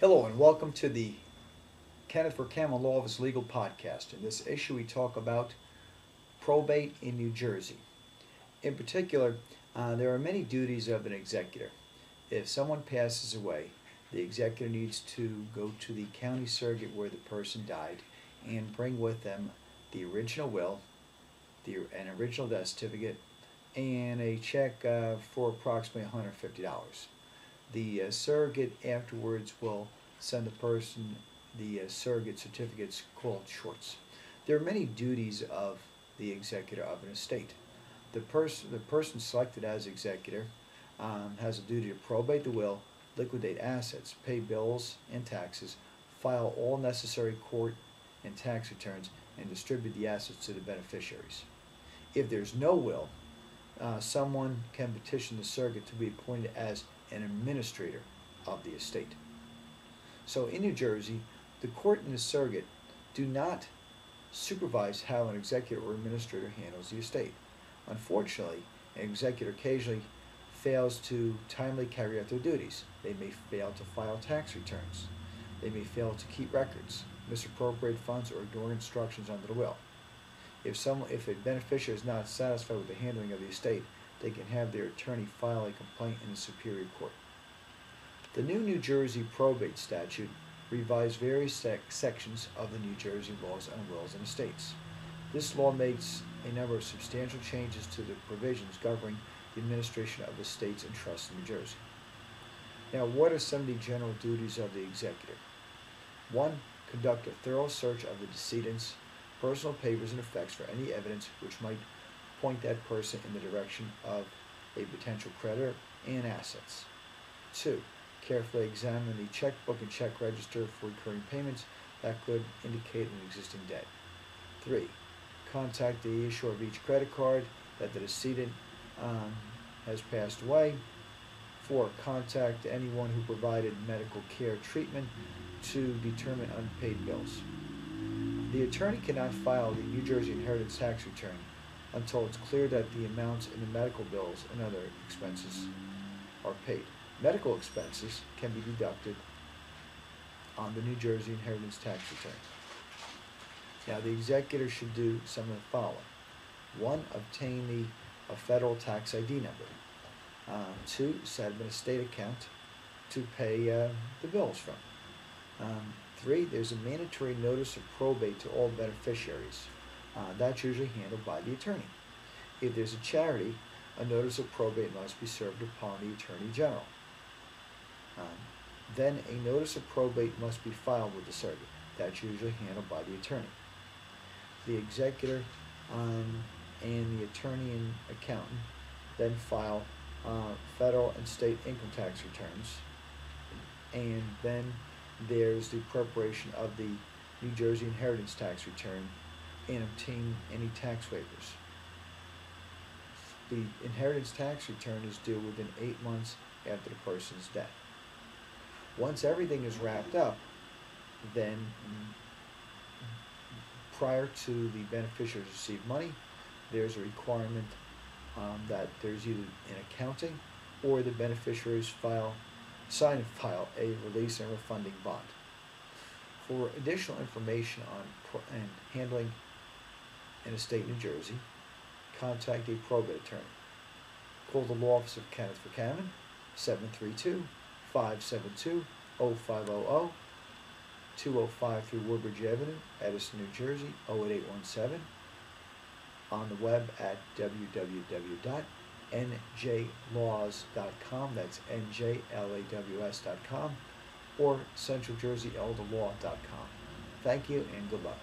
Hello and welcome to the Kenneth for Camel Law Office Legal Podcast. In this issue, we talk about probate in New Jersey. In particular, there are many duties of an executor. If someone passes away, the executor needs to go to the county surrogate where the person died and bring with them the original will, an original death certificate, and a check for approximately $150. The surrogate afterwards will send the person the surrogate certificates called shorts. There are many duties of the executor of an estate. The person selected as executor has a duty to probate the will, liquidate assets, pay bills and taxes, file all necessary court and tax returns, and distribute the assets to the beneficiaries. If there's no will, someone can petition the surrogate to be appointed as an administrator of the estate. So in New Jersey, the court and the surrogate do not supervise how an executor or administrator handles the estate. Unfortunately, an executor occasionally fails to timely carry out their duties. They may fail to file tax returns. They may fail to keep records, misappropriate funds, or ignore instructions under the will. If a beneficiary is not satisfied with the handling of the estate, they can have their attorney file a complaint in the Superior Court. The new New Jersey probate statute revised various sections of the New Jersey laws on wills and estates. This law makes a number of substantial changes to the provisions governing the administration of estates and trusts in New Jersey. Now, what are some of the general duties of the executor? 1. Conduct a thorough search of the decedent's personal papers and effects for any evidence which might point that person in the direction of a potential creditor and assets. 2. Carefully examine the checkbook and check register for recurring payments that could indicate an existing debt. 3. Contact the issuer of each credit card that the decedent has passed away. 4. Contact anyone who provided medical care treatment to determine unpaid bills. The attorney cannot file the New Jersey inheritance tax return until it's clear that the amounts in the medical bills and other expenses are paid. Medical expenses can be deducted on the New Jersey inheritance tax return. Now, the executor should do some of the following. 1. Obtain a federal tax ID number. 2. Set up an estate account to pay the bills from. 3. There's a mandatory notice of probate to all beneficiaries. That's usually handled by the attorney. If there's a charity, a notice of probate must be served upon the Attorney General. Then a notice of probate must be filed with the surrogate. That's usually handled by the attorney. The executor and the attorney and accountant then file federal and state income tax returns, and then there's the preparation of the New Jersey inheritance tax return and obtain any tax waivers. The inheritance tax return is due within 8 months after the person's death. Once everything is wrapped up, then prior to the beneficiaries receive money, there's a requirement that there's either an accounting or the beneficiaries sign and file a release and refunding bond. For additional information on handling an estate in New Jersey, contact a probate attorney. Call the law office of Kenneth for Cameron, 732-572-0500, 2053 Woodbridge Avenue, Edison, New Jersey, 08817. On the web at www.njlaws.com, that's njlaws.com, or centraljerseyelderlaw.com. Thank you and good luck.